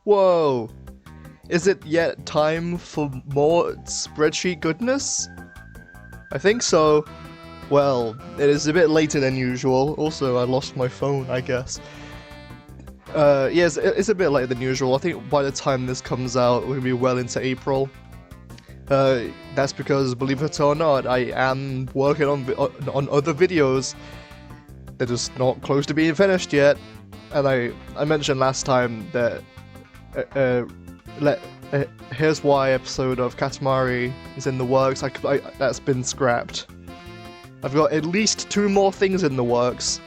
Whoa! Is it yet time for more spreadsheet goodness? I think so. Well, it is a bit later than usual. Also, I lost my phone, I guess. Yes, it's a bit later than usual. I think by the time this comes out, we're gonna be well into April. That's because, believe it or not, I am working on other videos. They're just not close to being finished yet. And I mentioned last time that Here's Why episode of Katamari is in the works. That's been scrapped. I've got at least 2 more things in the works.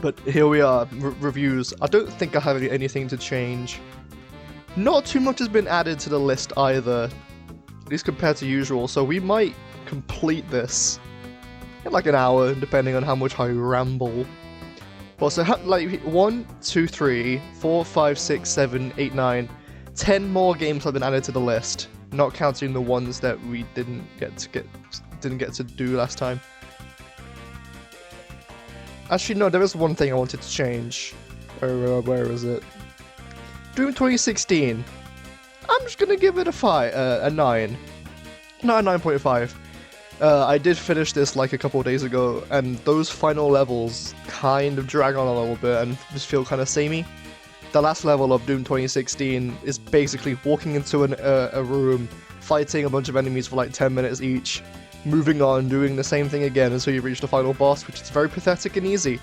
But here we are, reviews. I don't think I have anything to change. Not too much has been added to the list either, at least compared to usual, so we might complete this in like an hour, depending on how much I ramble. Well, so like 1, 2, 3, 4, 5, 6, 7, 8, 9, 10 more games have been added to the list, not counting the ones that we didn't get to do last time. Actually, no, there is one thing I wanted to change. Where is it? Doom 2016. I'm just gonna give it a 9. No, a 9.5. I did finish this like a couple of days ago, and those final levels kind of drag on a little bit and just feel kind of samey. The last level of Doom 2016 is basically walking into a room, fighting a bunch of enemies for like 10 minutes each, moving on, doing the same thing again until you reach the final boss, which is very pathetic and easy.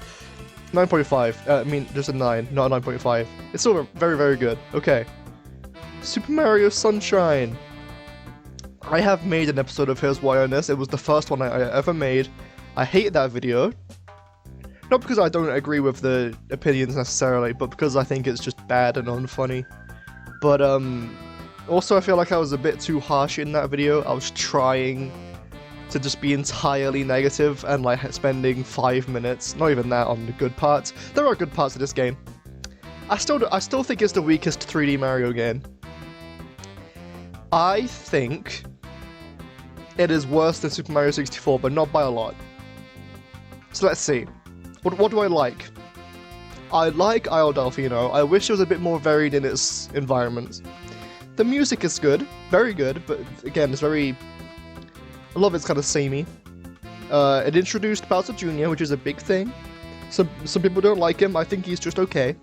9.5. I mean, just a 9, not a 9.5. It's still very, very good. Okay. Super Mario Sunshine. I have made an episode of Here's Why on this. It was the first one I ever made. I hate that video. Not because I don't agree with the opinions necessarily, but because I think it's just bad and unfunny. But, also I feel like I was a bit too harsh in that video. I was trying to just be entirely negative and like spending 5 minutes, not even that, on the good parts. There are good parts of this game. I still think it's the weakest 3D Mario game. I think it is worse than Super Mario 64, but not by a lot. So let's see. What do I like? I like Isle Delfino. I wish it was a bit more varied in its environments. The music is good, very good, but again, it's very... a lot of it's kind of samey. It introduced Bowser Jr., which is a big thing. Some people don't like him. I think he's just okay.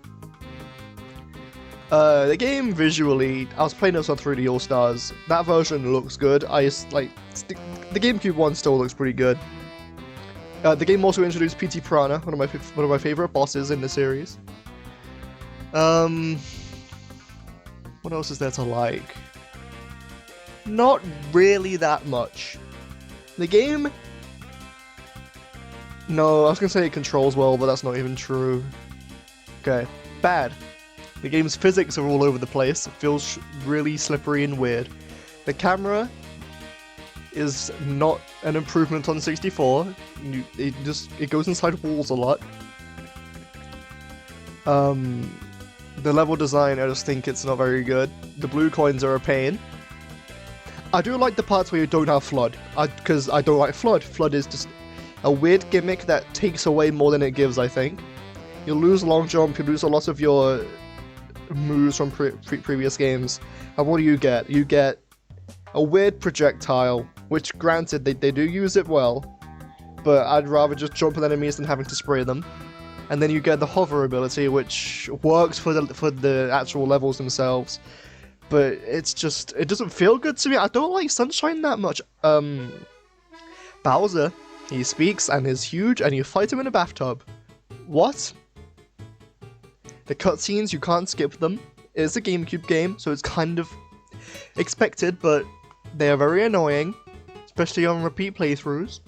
The game visually, I was playing this on 3D All Stars. That version looks good. The GameCube one still looks pretty good. The game also introduced P.T. Piranha, one of my favorite bosses in the series. What else is there to like? Not really that much. The game... No, I was gonna say it controls well, but that's not even true. Okay. Bad. The game's physics are all over the place. It feels really slippery and weird. The camera is not an improvement on 64. It goes inside walls a lot. The level design, I just think it's not very good. The blue coins are a pain. I do like the parts where you don't have FLUDD, because I don't like FLUDD. FLUDD is just a weird gimmick that takes away more than it gives, I think. You lose long jump, you lose a lot of your moves from previous games, and what do you get? You get a weird projectile, which granted, they do use it well, but I'd rather just jump at enemies than having to spray them. And then you get the hover ability, which works for the actual levels themselves. But it's just, it doesn't feel good to me. I don't like Sunshine that much. Bowser, he speaks and is huge and you fight him in a bathtub. What? The cutscenes, you can't skip them. It's a GameCube game, so it's kind of expected, but they are very annoying, especially on repeat playthroughs.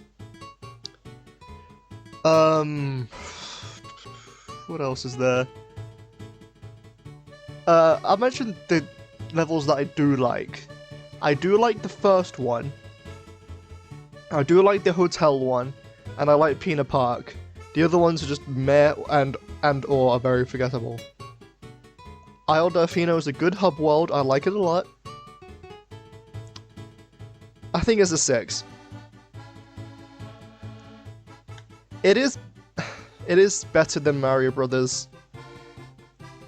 What else is there? I mentioned the levels that I do like. I do like the first one. I do like the hotel one, and I like Pina Park. The other ones are just meh and/or are very forgettable. Isle Delfino is a good hub world. I like it a lot. I think it's a 6. It is better than Mario Brothers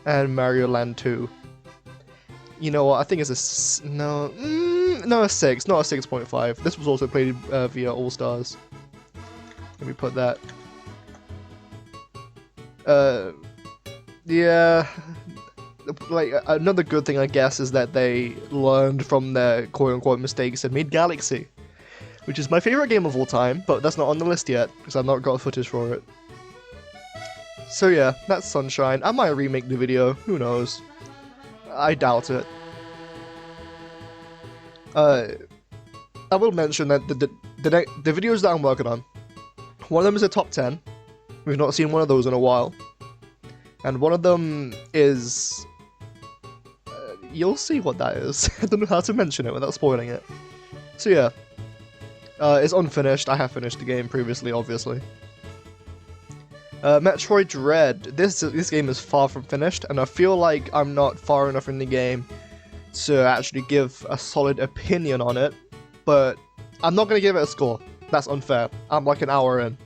and Mario Land 2. You know what? I think it's no, a 6, not a 6.5. This was also played via All Stars. Let me put that. Yeah. Like, another good thing, I guess, is that they learned from their quote-unquote mistakes and made Galaxy, which is my favorite game of all time, but that's not on the list yet, because I've not got footage for it. So yeah, that's Sunshine. I might remake the video, who knows. I doubt it. I will mention that the videos that I'm working on, one of them is a top 10. We've not seen one of those in a while. And one of them is... you'll see what that is. I don't know how to mention it without spoiling it. So yeah. It's unfinished. I have finished the game previously, obviously. Metroid Dread. This game is far from finished, and I feel like I'm not far enough in the game to actually give a solid opinion on it, but I'm not going to give it a score. That's unfair. I'm like an hour in.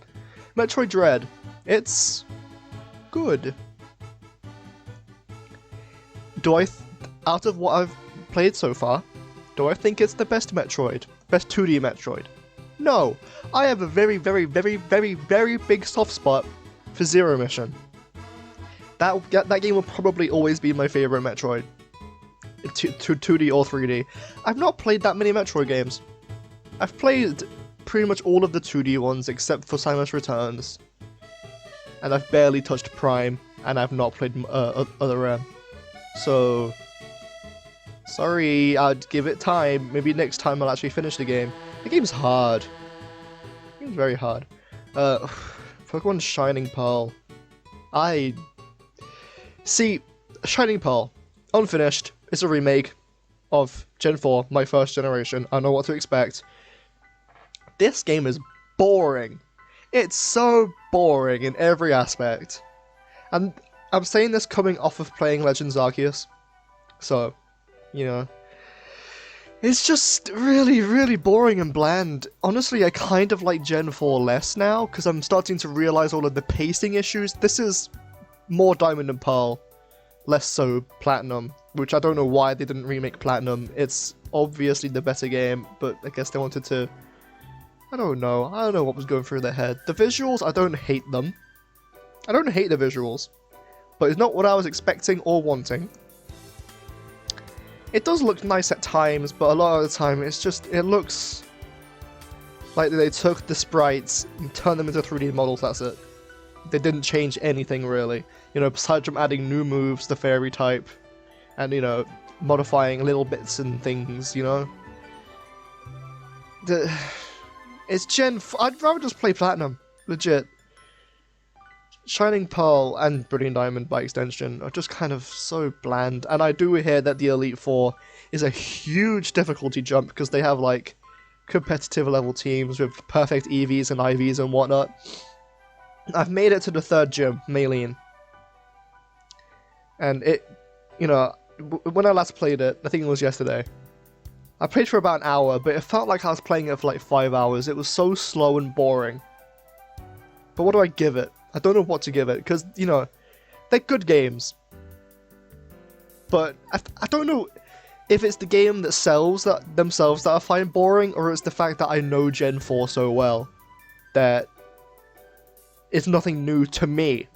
Metroid Dread. It's... good. Out of what I've played so far, do I think it's the best Metroid? Best 2D Metroid? No! I have a very, very, very, very, very big soft spot for Zero Mission. That game will probably always be my favorite Metroid. 2D or 3D. I've not played that many Metroid games. I've played pretty much all of the 2D ones except for Samus Returns. And I've barely touched Prime, and I've not played other M. So... sorry, I'd give it time. Maybe next time I'll actually finish the game. The game's hard. The game's very hard. Pokemon Shining Pearl. See, Shining Pearl. Unfinished. It's a remake of Gen 4, my first generation. I know what to expect. This game is boring. It's so boring in every aspect. And I'm saying this coming off of playing Legends Arceus. So, you know. It's just really, really boring and bland. Honestly, I kind of like Gen 4 less now, because I'm starting to realize all of the pacing issues. This is more Diamond and Pearl, less so Platinum, which I don't know why they didn't remake Platinum. It's obviously the better game, but I guess they wanted to... I don't know what was going through their head. The visuals, I don't hate them. I don't hate the visuals, but it's not what I was expecting or wanting. It does look nice at times, but a lot of the time it's just, it looks like they took the sprites and turned them into 3D models, that's it. They didn't change anything really. You know, besides from adding new moves, the fairy type, and, you know, modifying little bits and things, you know. It's I'd rather just play Platinum, legit. Shining Pearl and Brilliant Diamond by extension are just kind of so bland, and I do hear that the Elite Four is a huge difficulty jump because they have like competitive level teams with perfect EVs and IVs and whatnot. I've made it to the 3rd gym, Maylene, and it, you know, when I last played it, I think it was yesterday, I played for about an hour, but it felt like I was playing it for like 5 hours. It was so slow and boring. But what do I give it? I don't know what to give it, because, you know, they're good games. But I don't know if it's the game that sells themselves that I find boring, or it's the fact that I know Gen 4 so well that it's nothing new to me.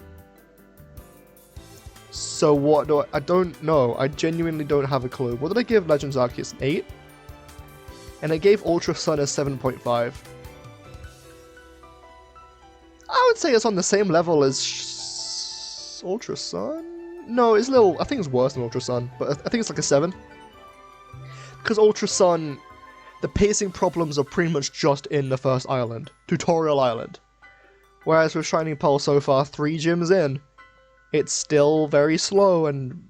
So what do I don't know. I genuinely don't have a clue. What did I give Legends Arceus? 8? And I gave Ultra Sun a 7.5. I would say it's on the same level as Ultra Sun? No, it's a little... I think it's worse than Ultra Sun, but I think it's like a 7. Because Ultra Sun, the pacing problems are pretty much just in the first island, Tutorial Island. Whereas with Shining Pearl so far, 3 gyms in, it's still very slow and,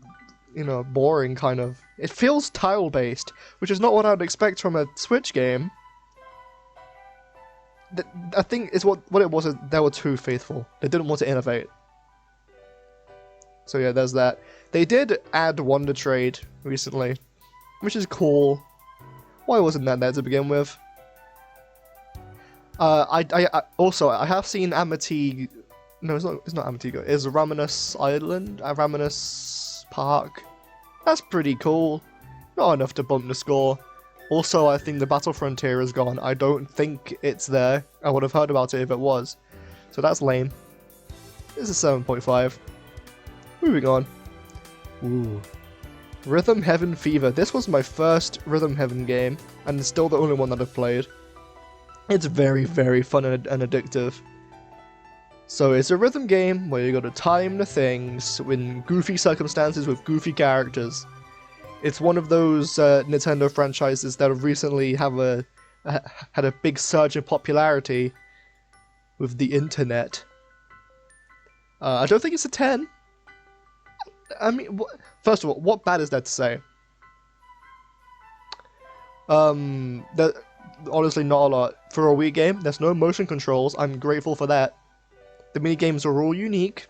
you know, boring kind of. It feels tile-based, which is not what I would expect from a Switch game. I think it's what it was. They were too faithful. They didn't want to innovate. So yeah, there's that. They did add Wonder Trade recently, which is cool. Why wasn't that there to begin with? I also have seen Amity. No, it's not Amityville. It's Raminus Island, Raminus Park. That's pretty cool. Not enough to bump the score. Also, I think the Battle Frontier is gone. I don't think it's there. I would have heard about it if it was. So that's lame. This is 7.5. Moving on. Ooh. Rhythm Heaven Fever. This was my first Rhythm Heaven game, and it's still the only one that I've played. It's very, very fun and addictive. So it's a rhythm game where you got to time the things in goofy circumstances with goofy characters. It's one of those Nintendo franchises that have recently had a big surge in popularity with the internet. I don't think it's a 10. I mean, first of all, what bad is there to say? Honestly, not a lot. For a Wii game, there's no motion controls. I'm grateful for that. The minigames are all unique.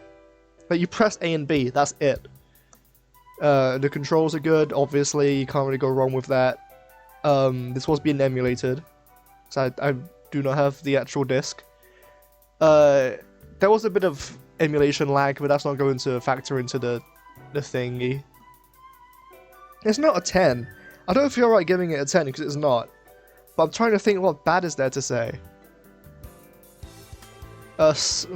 But you press A and B, that's it. The controls are good, obviously, you can't really go wrong with that. This was being emulated, so I do not have the actual disc. There was a bit of emulation lag, but that's not going to factor into the thingy. It's not a 10. I don't feel right giving it a 10 because it's not. But I'm trying to think what bad is there to say. There's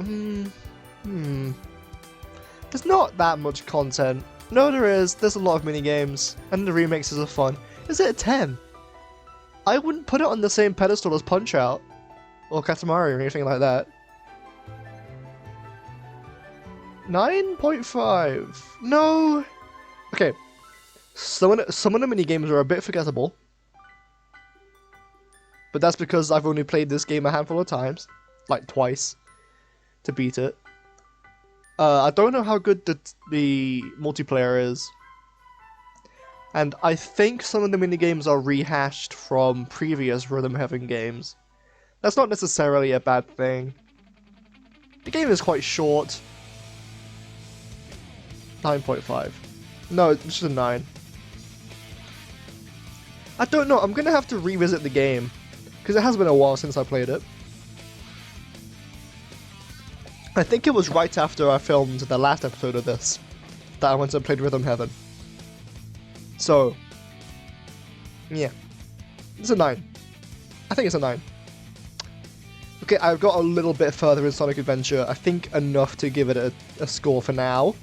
not that much content. No, there is. There's a lot of minigames, and the remixes are fun. Is it a 10? I wouldn't put it on the same pedestal as Punch-Out! Or Katamari or anything like that. 9.5. No! Okay. Some of the minigames are a bit forgettable. But that's because I've only played this game a handful of times. Like twice. To beat it. I don't know how good the multiplayer is. And I think some of the minigames are rehashed from previous Rhythm Heaven games. That's not necessarily a bad thing. The game is quite short. 9.5. No, it's just a 9. I don't know, I'm gonna have to revisit the game. Because it has been a while since I played it. I think it was right after I filmed the last episode of this that I went and played Rhythm Heaven. So, yeah. It's a 9. I think it's a 9. Okay, I've got a little bit further in Sonic Adventure. I think enough to give it a score for now.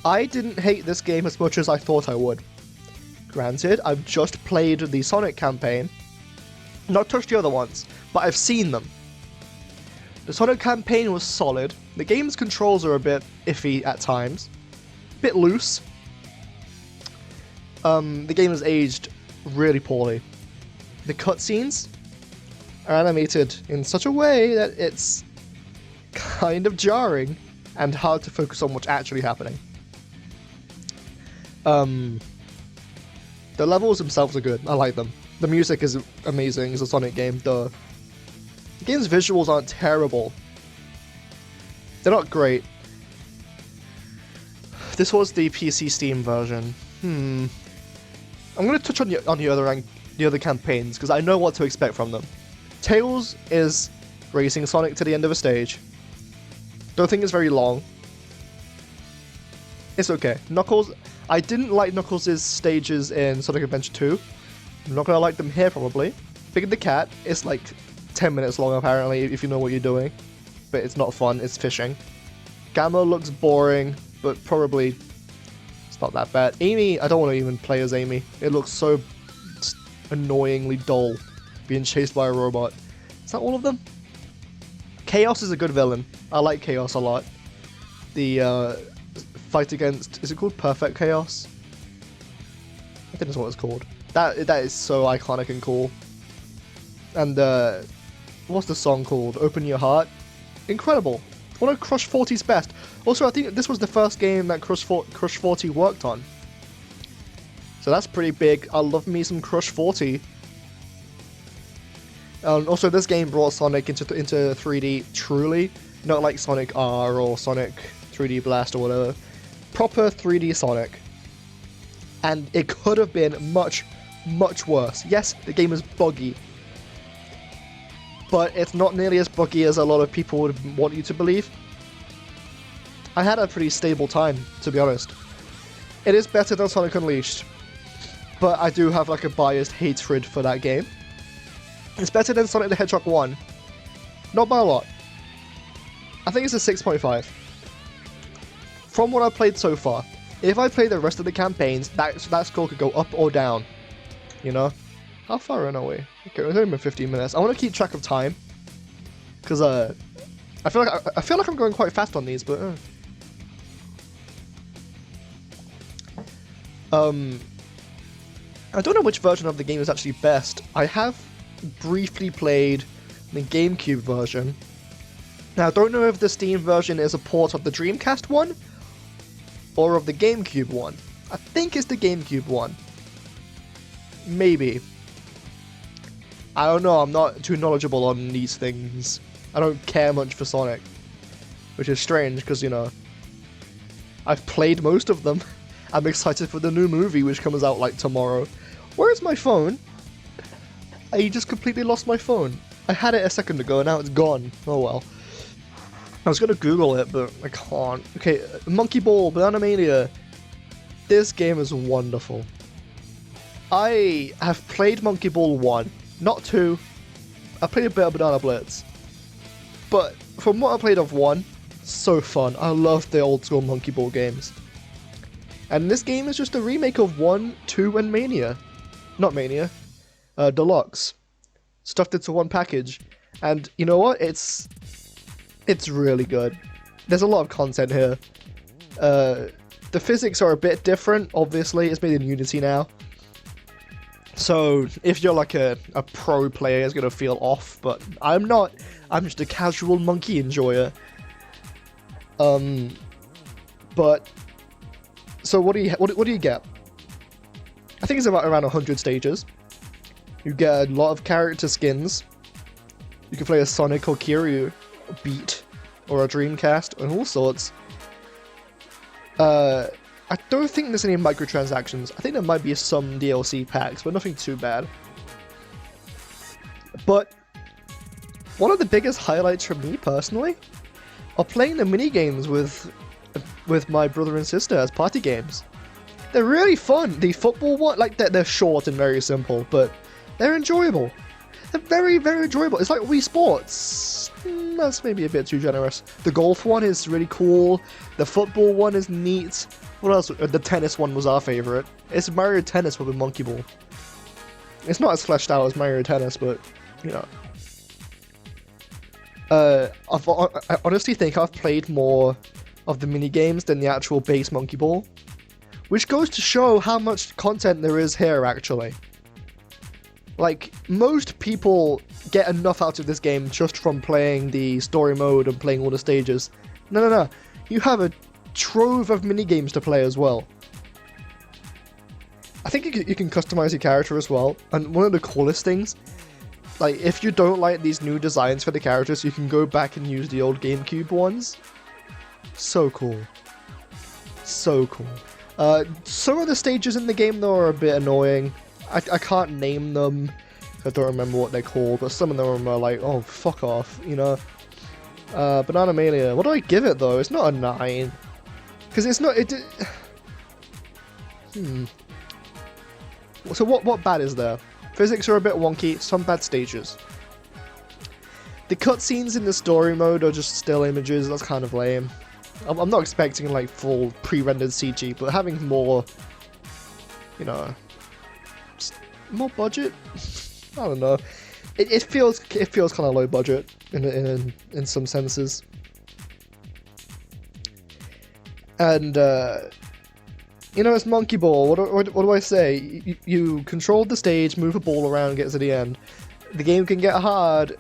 I didn't hate this game as much as I thought I would. Granted, I've just played the Sonic campaign. Not touched the other ones, but I've seen them. The Sonic campaign was solid. The game's controls are a bit iffy at times. A bit loose. The game has aged really poorly. The cutscenes are animated in such a way that it's kind of jarring and hard to focus on what's actually happening. The levels themselves are good. I like them. The music is amazing. It's a Sonic game. The game's visuals aren't terrible. They're not great. This was the PC Steam version. I'm going to touch on the other campaigns because I know what to expect from them. Tails is racing Sonic to the end of a stage. Don't think it's very long. It's okay. Knuckles, I didn't like Knuckles' stages in Sonic Adventure 2. I'm not going to like them here probably. Big the Cat is like 10 minutes long apparently if you know what you're doing. But it's not fun, it's fishing. Gamma looks boring, but probably it's not that bad. Amy, I don't want to even play as Amy. It looks so annoyingly dull, being chased by a robot. Is that all of them? Chaos is a good villain. I like Chaos a lot. The fight against, is it called Perfect Chaos? I think that's what it's called. That is so iconic and cool. And what's the song called? Open Your Heart. Incredible. One of Crush 40's best. Also, I think this was the first game that Crush 40 worked on. So that's pretty big. I love me some Crush 40. Also, this game brought Sonic into 3D truly. Not like Sonic R or Sonic 3D Blast or whatever. Proper 3D Sonic. And it could have been much, much worse. Yes, the game is buggy. But it's not nearly as buggy as a lot of people would want you to believe. I had a pretty stable time, to be honest. It is better than Sonic Unleashed. but I do have like a biased hatred for that game. It's better than Sonic the Hedgehog 1. Not by a lot. I think it's a 6.5. From what I've played so far, if I play the rest of the campaigns, that score could go up or down. You know? How far in are we? Okay, we're only been 15 minutes. I want to keep track of time. Because, I feel like I'm going quite fast on these, but... I don't know which version of the game is actually best. I have briefly played the GameCube version. Now, I don't know if the Steam version is a port of the Dreamcast one, or of the GameCube one. I think it's the GameCube one. Maybe. I don't know, I'm not too knowledgeable on these things. I don't care much for Sonic. Which is strange, because, you know, I've played most of them. I'm excited for the new movie, which comes out, like, tomorrow. Where's my phone? I just completely lost my phone. I had it a second ago, and now it's gone. Oh well. I was gonna Google it, but I can't. Okay, Monkey Ball, Banana Mania. This game is wonderful. I have played Monkey Ball 1, not 2. I played a bit of Banana Blitz. But from what I played of 1, so fun. I love the old school Monkey Ball games. And this game is just a remake of 1, 2, and Mania. Not Mania. Deluxe. Stuffed into one package. And you know what? It's really good. There's a lot of content here. The physics are a bit different, obviously. It's made in Unity now. So, if you're like a pro player, it's gonna feel off, but I'm not. I'm just a casual monkey enjoyer. But so what do you get? I think it's about around 100 stages. You get a lot of character skins. You can play a Sonic or Kiryu beat or a Dreamcast and all sorts. I don't think there's any microtransactions. I think there might be some DLC packs, but nothing too bad. But one of the biggest highlights for me personally are playing the mini-games with my brother and sister as party games. They're really fun. The football one, like they're short and very simple, but they're enjoyable. They're very, very enjoyable. It's like Wii Sports. That's maybe a bit too generous. The golf one is really cool. The football one is neat. What else? The tennis one was our favorite. It's Mario Tennis with a Monkey Ball. It's not as fleshed out as Mario Tennis, but, you know. I honestly think I've played more of the mini-games than the actual base Monkey Ball. Which goes to show how much content there is here, actually. Like, most people get enough out of this game just from playing the story mode and playing all the stages. No. You have a trove of minigames to play as well. I think you can customize your character as well. And one of the coolest things, like, if you don't like these new designs for the characters, you can go back and use the old GameCube ones. So cool. So cool. Some of the stages in the game, though, are a bit annoying. I can't name them. I don't remember what they're called, but some of them are like, oh, fuck off, you know. Banana Mania. What do I give it, though? It's not a 9. Because it's not... So what bad is there? Physics are a bit wonky, some bad stages. The cutscenes in the story mode are just still images, that's kind of lame. I'm not expecting, like, full pre-rendered CG, but having more, you know... more budget? I don't know. It feels kind of low budget in some senses. And you know, it's Monkey Ball. What do I say? You control the stage, move a ball around, get to the end. The game can get hard,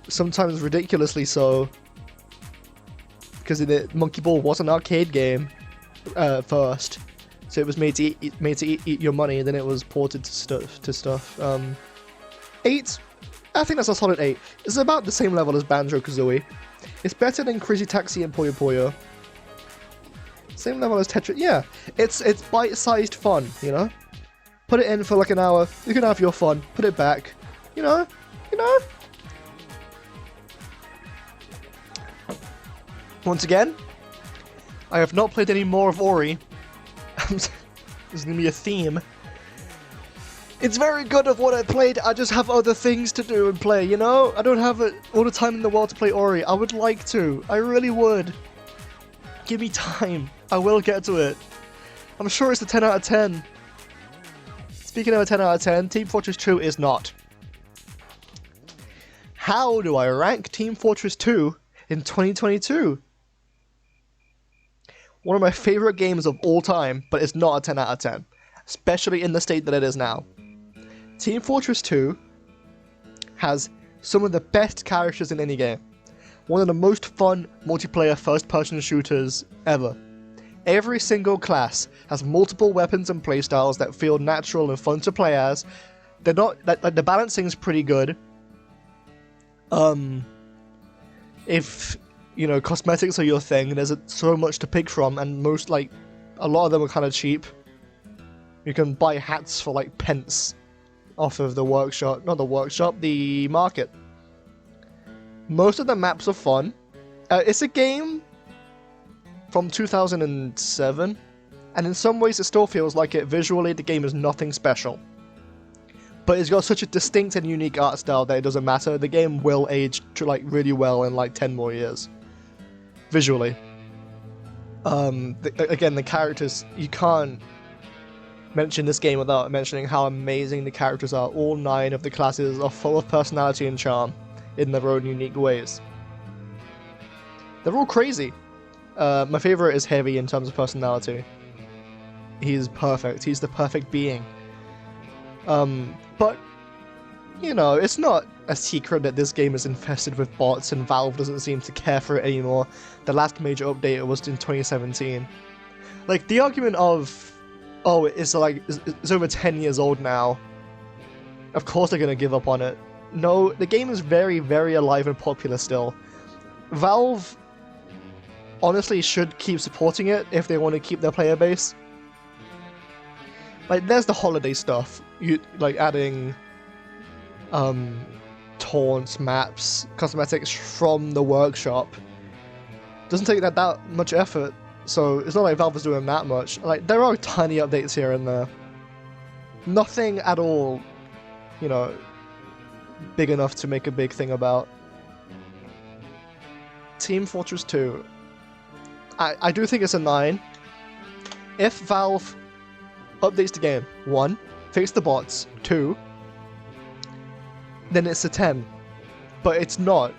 sometimes ridiculously so, because Monkey Ball was an arcade game first. So it was made to eat your money, and then it was ported to stuff. 8? I think that's a solid 8. It's about the same level as Banjo-Kazooie. It's better than Crazy Taxi and Puyo Puyo. Same level as Tetris. Yeah, it's bite-sized fun, you know? Put it in for like an hour, you can have your fun, put it back, you know? Once again, I have not played any more of Ori. There's gonna be a theme. It's very good of what I played, I just have other things to do and play, you know? I don't have all the time in the world to play Ori. I would like to. I really would. Give me time. I will get to it. I'm sure it's a 10 out of 10. Speaking of a 10 out of 10, Team Fortress 2 is not. How do I rank Team Fortress 2 in 2022? One of my favorite games of all time, but it's not a 10 out of 10. Especially in the state that it is now. Team Fortress 2 has some of the best characters in any game. One of the most fun multiplayer first-person shooters ever. Every single class has multiple weapons and playstyles that feel natural and fun to play as. They're not like the balancing is pretty good. If you know cosmetics are your thing, there's so much to pick from, and a lot of them are kind of cheap. You can buy hats for like pence off of the workshop, not the workshop, the market. Most of the maps are fun. It's a game from 2007, and in some ways it still feels like it. Visually, the game is nothing special. But it's got such a distinct and unique art style that it doesn't matter. The game will age really well in like 10 more years. Visually. Again, the characters, you can't mention this game without mentioning how amazing the characters are. All 9 of the classes are full of personality and charm in their own unique ways. They're all crazy. My favorite is Heavy in terms of personality. He's perfect. He's the perfect being. But, you know, it's not a secret that this game is infested with bots and Valve doesn't seem to care for it anymore. The last major update was in 2017. Like, the argument of, oh, it's over 10 years old now. Of course they're gonna give up on it. No, the game is very, very alive and popular still. Valve honestly should keep supporting it if they want to keep their player base. Like, there's the holiday stuff. Like adding taunts, maps, cosmetics from the workshop. Doesn't take that much effort, so it's not like Valve is doing that much. Like, there are tiny updates here and there. Nothing at all, you know, big enough to make a big thing about. Team Fortress 2. I do think it's a 9. If Valve updates the game, 1, fix the bots, 2, then it's a 10. But it's not.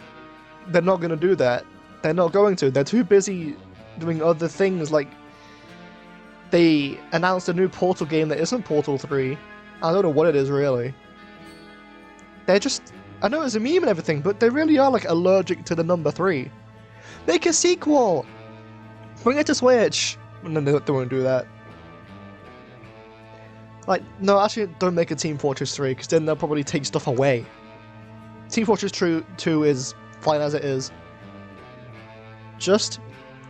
They're not going to do that. They're not going to. They're too busy doing other things, like they announced a new Portal game that isn't Portal 3. I don't know what it is really. They're just, I know it's a meme and everything, but they really are like allergic to the number 3. Make a sequel! Bring it to Switch! No, they won't do that. Like, no, actually, don't make a Team Fortress 3, because then they'll probably take stuff away. Team Fortress 2 is fine as it is. Just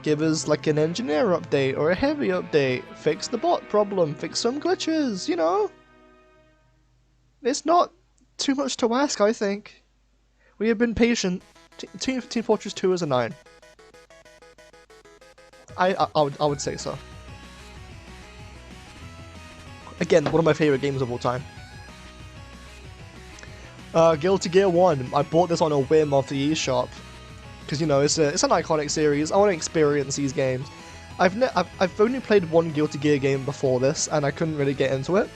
give us, like, an engineer update, or a heavy update. Fix the bot problem, fix some glitches, you know? It's not too much to ask, I think. We have been patient. Team Fortress 2 is a 9. I would say so. Again, one of my favorite games of all time. Guilty Gear 1. I bought this on a whim off the eShop. Because, you know, it's an iconic series. I want to experience these games. I've only played one Guilty Gear game before this, and I couldn't really get into it.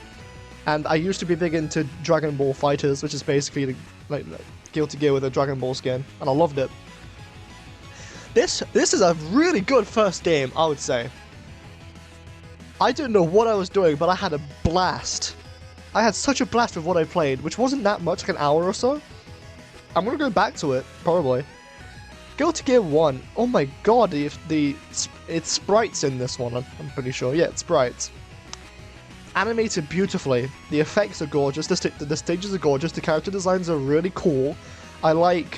And I used to be big into Dragon Ball Fighters, which is basically like Guilty Gear with a Dragon Ball skin, and I loved it. This is a really good first game, I would say. I didn't know what I was doing, but I had a blast. I had such a blast with what I played, which wasn't that much, like an hour or so. I'm gonna go back to it, probably. Guilty Gear 1, oh my god, it's sprites in this one, I'm pretty sure. Yeah, it's sprites. Animated beautifully, the effects are gorgeous, the stages are gorgeous, the character designs are really cool. I like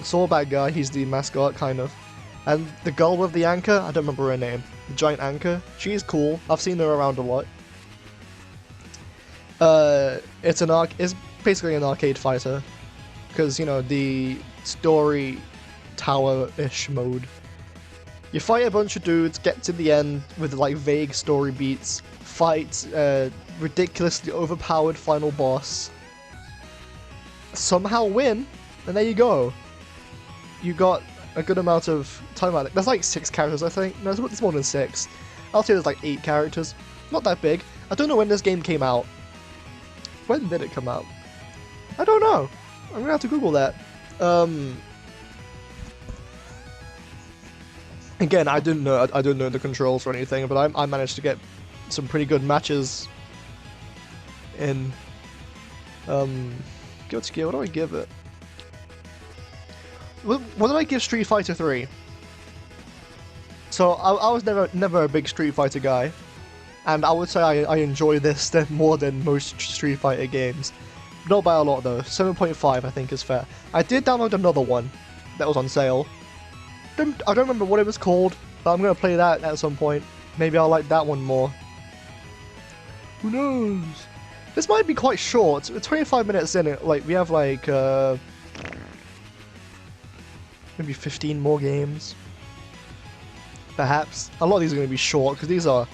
Saw Bad Guy, he's the mascot, kind of. And the girl with the anchor, I don't remember her name. The giant anchor, she's cool, I've seen her around a lot. It's basically an arcade fighter. Because, you know, the story tower-ish mode. You fight a bunch of dudes, get to the end with like vague story beats, fight a ridiculously overpowered final boss, somehow win, and there you go. You got a good amount of time out. There's like 6 characters, I think. No, it's more than 6. I'll say there's like 8 characters. Not that big. I don't know when this game came out. When did it come out? I don't know. I'm gonna have to Google that. Again, I didn't know the controls or anything, but I managed to get some pretty good matches in. Guilty Gear. What do I give it? What did I give Street Fighter 3? So I was never a big Street Fighter guy, and I would say I enjoy this more than most Street Fighter games. Not by a lot though. 7.5 I think is fair. I did download another one that was on sale. I don't remember what it was called, but I'm gonna play that at some point. Maybe I'll like that one more. Who knows? This might be quite short. We're 25 minutes in it. Like we have like maybe 15 more games. Perhaps. A lot of these are going to be short because these are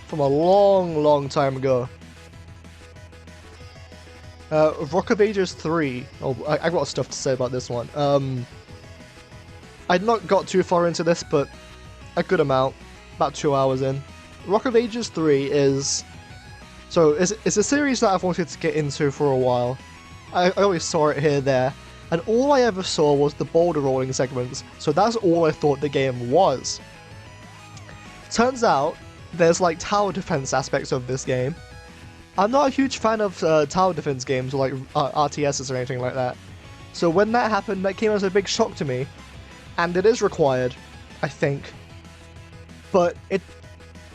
from a long time ago. Rock of Ages 3. Oh, I got stuff to say about this one. I'd not got too far into this, but a good amount. About 2 hours in. Rock of Ages 3 is... So, it's a series that I've wanted to get into for a while. I always saw it here, there. And all I ever saw was the boulder rolling segments. So that's all I thought the game was. Turns out, there's like tower defense aspects of this game. I'm not a huge fan of tower defense games or like RTSs or anything like that. So when that happened, that came as a big shock to me. And it is required, I think. But it...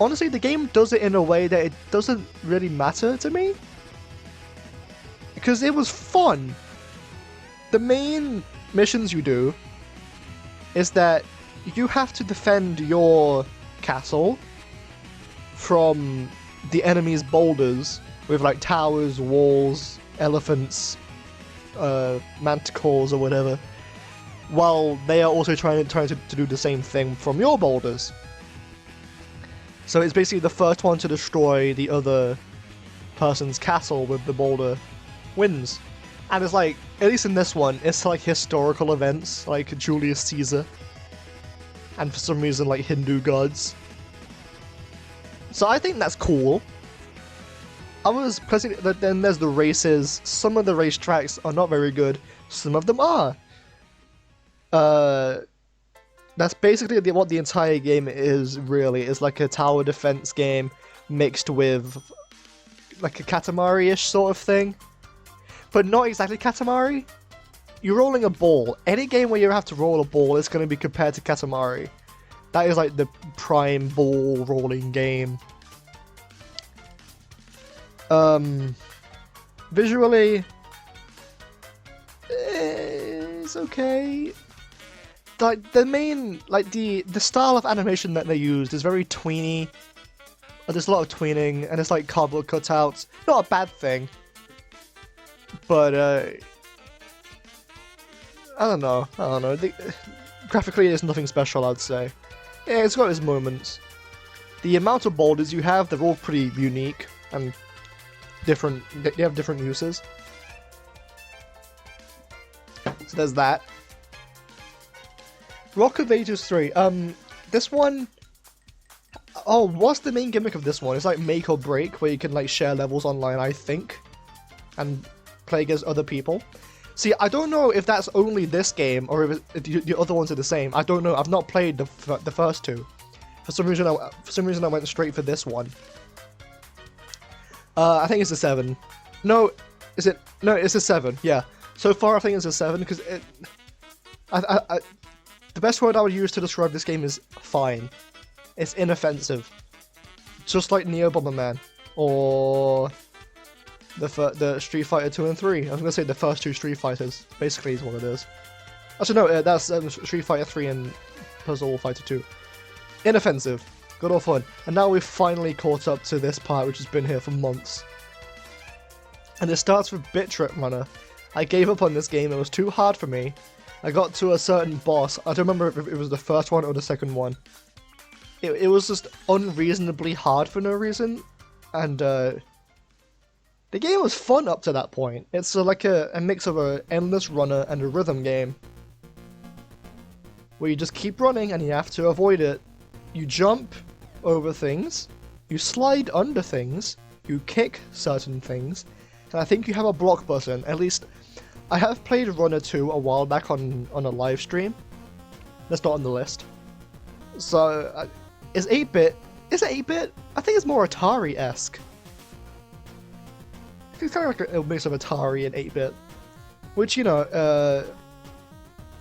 Honestly, the game does it in a way that it doesn't really matter to me. Because it was fun. The main missions you do is that you have to defend your castle from the enemy's boulders with like towers, walls, elephants, manticores or whatever, while they are also trying to do the same thing from your boulders. So it's basically the first one to destroy the other person's castle with the boulder wins. And it's like, at least in this one, it's like historical events, like Julius Caesar. And for some reason, like Hindu gods. So I think that's cool. I was pressing, then there's the races. Some of the racetracks are not very good. Some of them are. That's basically what the entire game is, really. It's like a tower defense game mixed with like a Katamari-ish sort of thing. But not exactly Katamari. You're rolling a ball. Any game where you have to roll a ball is going to be compared to Katamari. That is like the prime ball rolling game. Visually, it's okay. Like the main, like the style of animation that they used is very tweeny. There's a lot of tweening, and it's like cardboard cutouts. Not a bad thing, but I don't know. Graphically, there's nothing special, I'd say. Yeah, it's got its moments. The amount of boulders you have, they're all pretty unique and different. They have different uses. So there's that. Rock of Ages 3. This one... Oh, what's the main gimmick of this one? It's like make or break, where you can like share levels online, I think, and play against other people. See, I don't know if that's only this game, or if the other ones are the same. I don't know. I've not played the first two. For some reason, I went straight for this one. I think it's a 7. No, is it? No, it's a 7. Yeah. So far, I think it's a 7 because it. The best word I would use to describe this game is fine. It's inoffensive, just like Neo Bomberman or the Street Fighter 2 and 3. I was gonna say the first 2 Street Fighters. Basically, is what it is. Actually, no, that's Street Fighter 3 and Puzzle Fighter 2. Inoffensive, good or fun. And now we've finally caught up to this part, which has been here for months. And it starts with Bit Trip Runner. I gave up on this game. It was too hard for me. I got to a certain boss. I don't remember if it was the first one or the second one. It was just unreasonably hard for no reason. And the game was fun up to that point. It's like a mix of an endless runner and a rhythm game, where you just keep running and you have to avoid it. You jump over things, you slide under things, you kick certain things, and I think you have a block button. At least, I have played Runner 2 a while back on a live stream. That's not on the list. So, is 8-bit... Is it 8-bit? I think it's more Atari-esque. It's kind of like a mix of Atari and 8-bit. Which, you know,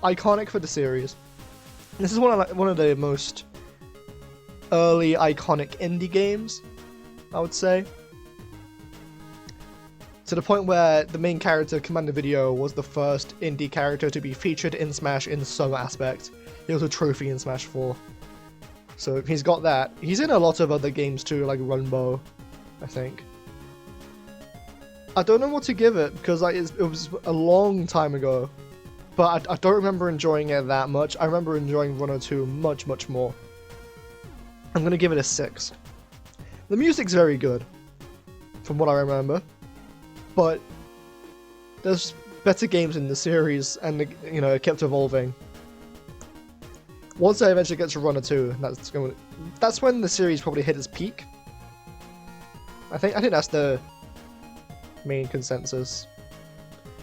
iconic for the series. This is one of the most early iconic indie games, I would say. To the point where the main character, Commander Video, was the first indie character to be featured in Smash in some aspect. He was a trophy in Smash 4. So he's got that. He's in a lot of other games too, like Runbow, I think. I don't know what to give it, because it was a long time ago. But I don't remember enjoying it that much. I remember enjoying Runner 2 much, much more. I'm going to give it a 6. The music's very good, from what I remember. But there's better games in the series, and you know, it kept evolving. Once I eventually get to Runner 2, that's when the series probably hit its peak. I think that's the main consensus.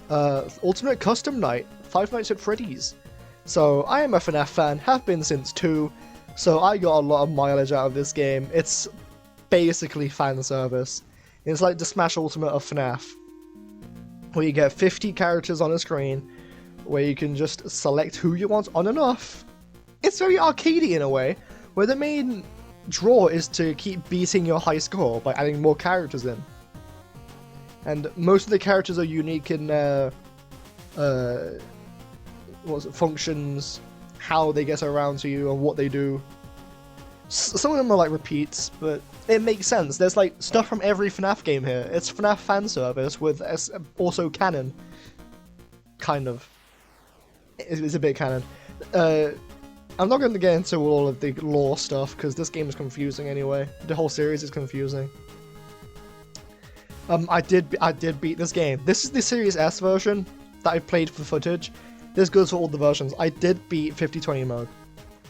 Ultimate Custom Night, Five Nights at Freddy's. So I am a FNAF fan, have been since 2, so I got a lot of mileage out of this game. It's basically fan service. It's like the Smash Ultimate of FNAF, where you get 50 characters on a screen, where you can just select who you want on and off. It's very arcadey in a way, where the main draw is to keep beating your high score by adding more characters in. And most of the characters are unique in their functions, how they get around to you, and what they do. Some of them are like repeats, but it makes sense. There's like stuff from every FNAF game here. It's FNAF fan service with also canon. Kind of. It's a bit canon. I'm not going to get into all of the lore stuff, because this game is confusing anyway. The whole series is confusing. I did beat this game. This is the Series S version that I played for footage. This goes for all the versions. I did beat 50/20 mode.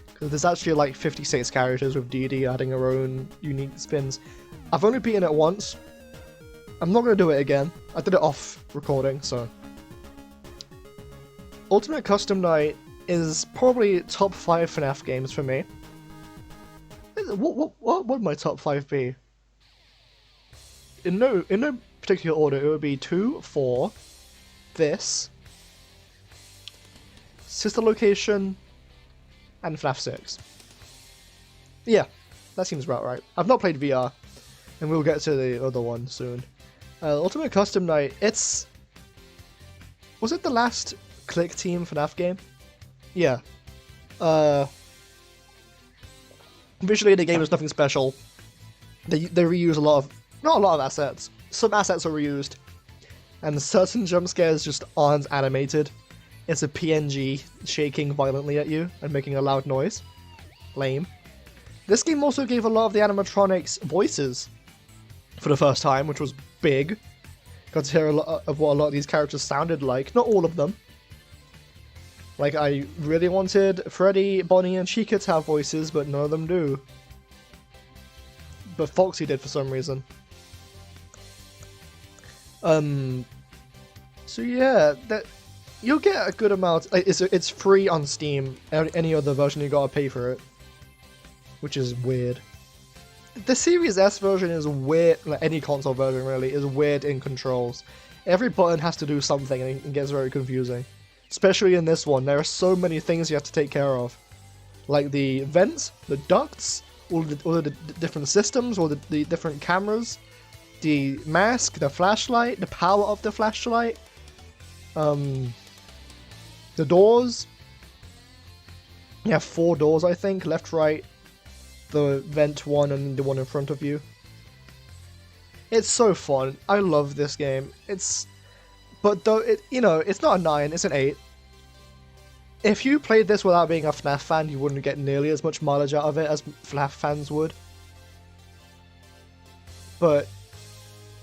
Because there's actually like 56 characters with DD adding their own unique spins. I've only beaten it once. I'm not going to do it again. I did it off recording, so. Ultimate Custom Night is probably top 5 FNAF games for me. What would my top 5 be? In no particular order, it would be 2, 4, this, Sister Location, and FNAF 6. Yeah, that seems about right. I've not played VR, and we'll get to the other one soon. Ultimate Custom Night, it's... Was it the last Click Team FNAF game? Yeah. Visually, the game is nothing special. They reuse a lot of... Not a lot of assets. Some assets are reused. And certain jump scares just aren't animated. It's a PNG shaking violently at you and making a loud noise. Lame. This game also gave a lot of the animatronics voices for the first time, which was big. Got to hear a lot of what a lot of these characters sounded like. Not all of them. Like, I really wanted Freddy, Bonnie, and Chica to have voices, but none of them do. But Foxy did for some reason. So yeah, that you'll get a good amount. Like, it's free on Steam. Any other version you gotta pay for it, which is weird. The Series S version is weird. Like any console version really is weird in controls. Every button has to do something, and it gets very confusing. Especially in this one, there are so many things you have to take care of, like the vents, the ducts, all the different systems, all the different cameras, the mask, the flashlight, the power of the flashlight, the doors. You have 4 doors, I think, left, right, the vent one, and the one in front of you. It's so fun. I love this game. But though it's not a 9, it's an 8. If you played this without being a FNAF fan, you wouldn't get nearly as much mileage out of it as FNAF fans would. But,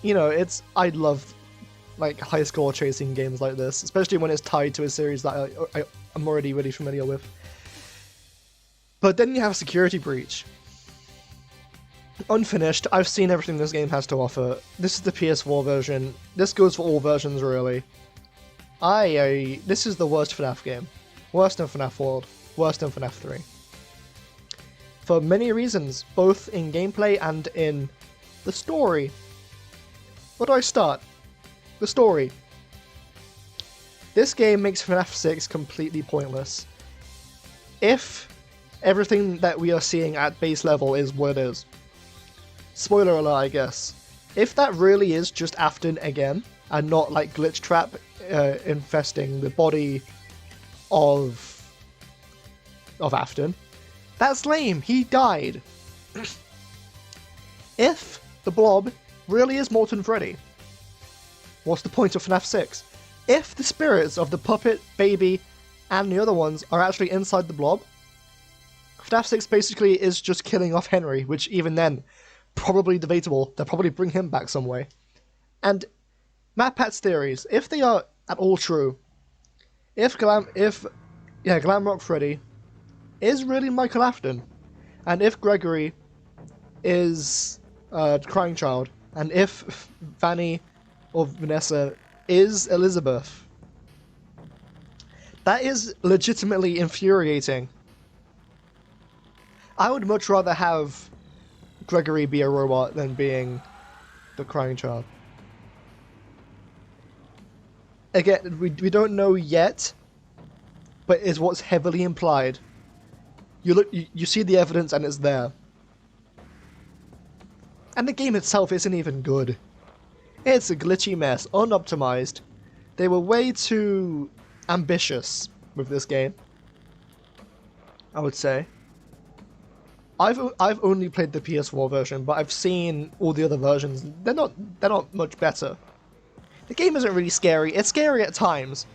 you know, I love, like, high score chasing games like this, especially when it's tied to a series that I'm already really familiar with. But then you have Security Breach. Unfinished, I've seen everything this game has to offer. This is the PS4 version. This goes for all versions, really. This is the worst FNAF game. Worse than FNAF World. Worse than FNAF 3. For many reasons, both in gameplay and in the story. Where do I start? The story. This game makes FNAF 6 completely pointless. If everything that we are seeing at base level is what it is. Spoiler alert, I guess. If that really is just Afton again, and not like Glitch Trap infesting the body of Afton, that's lame. He died. If the Blob really is Molten Freddy, what's the point of FNAF 6? If the spirits of the puppet, baby, and the other ones are actually inside the Blob, FNAF 6 basically is just killing off Henry, which even then, probably debatable. They'll probably bring him back some way. And MatPat's theories, if they are at all true, if Glamrock Freddy is really Michael Afton, and if Gregory is Crying Child, and if Vanny or Vanessa is Elizabeth, that is legitimately infuriating. I would much rather have Gregory be a robot than being the Crying Child. Again, we don't know yet, but it's what's heavily implied. You see the evidence and it's there. And the game itself isn't even good. It's a glitchy mess, unoptimized. They were way too ambitious with this game, I would say. I've only played the PS4 version, but I've seen all the other versions. They're not much better. The game isn't really scary. It's scary at times,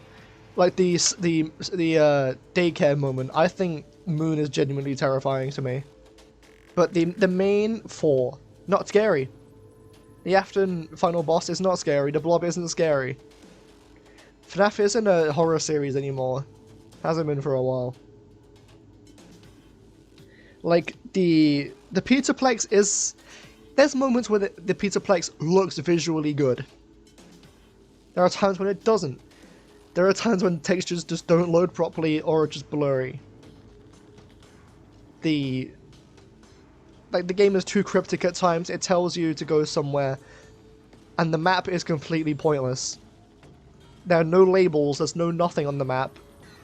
like the daycare moment. I think Moon is genuinely terrifying to me. But the main four, not scary. The Afton final boss is not scary. The Blob isn't scary. FNAF isn't a horror series anymore. Hasn't been for a while. Like, the Pizzaplex is... There's moments where the Pizzaplex looks visually good. There are times when it doesn't. There are times when textures just don't load properly or are just blurry. The game is too cryptic at times. It tells you to go somewhere, and the map is completely pointless. There are no labels, there's no nothing on the map.